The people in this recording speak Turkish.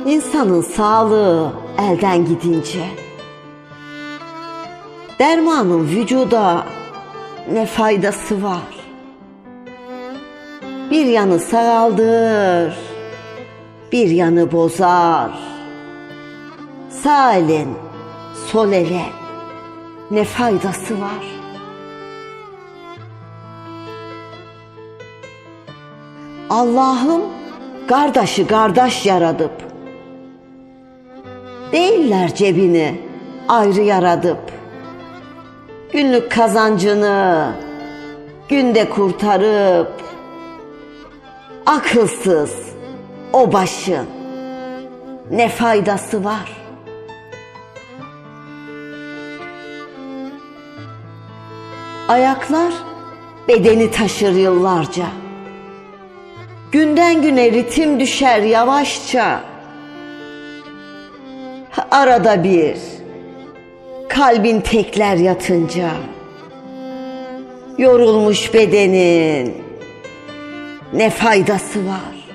İnsanın sağlığı elden gidince, dermanın vücuda ne faydası var? Bir yanı sağaldır, bir yanı bozar. Sağ elin sol ele ne faydası var? Allah'ım kardeşi kardeş yaradıp, değiller cebini ayrı yaradıp, günlük kazancını günde kurtarıp, akılsız o başın ne faydası var? Ayaklar bedeni taşır yıllarca, günden güne ritim düşer yavaşça. Arada bir kalbin tekler yatınca, yorulmuş bedenin ne faydası var?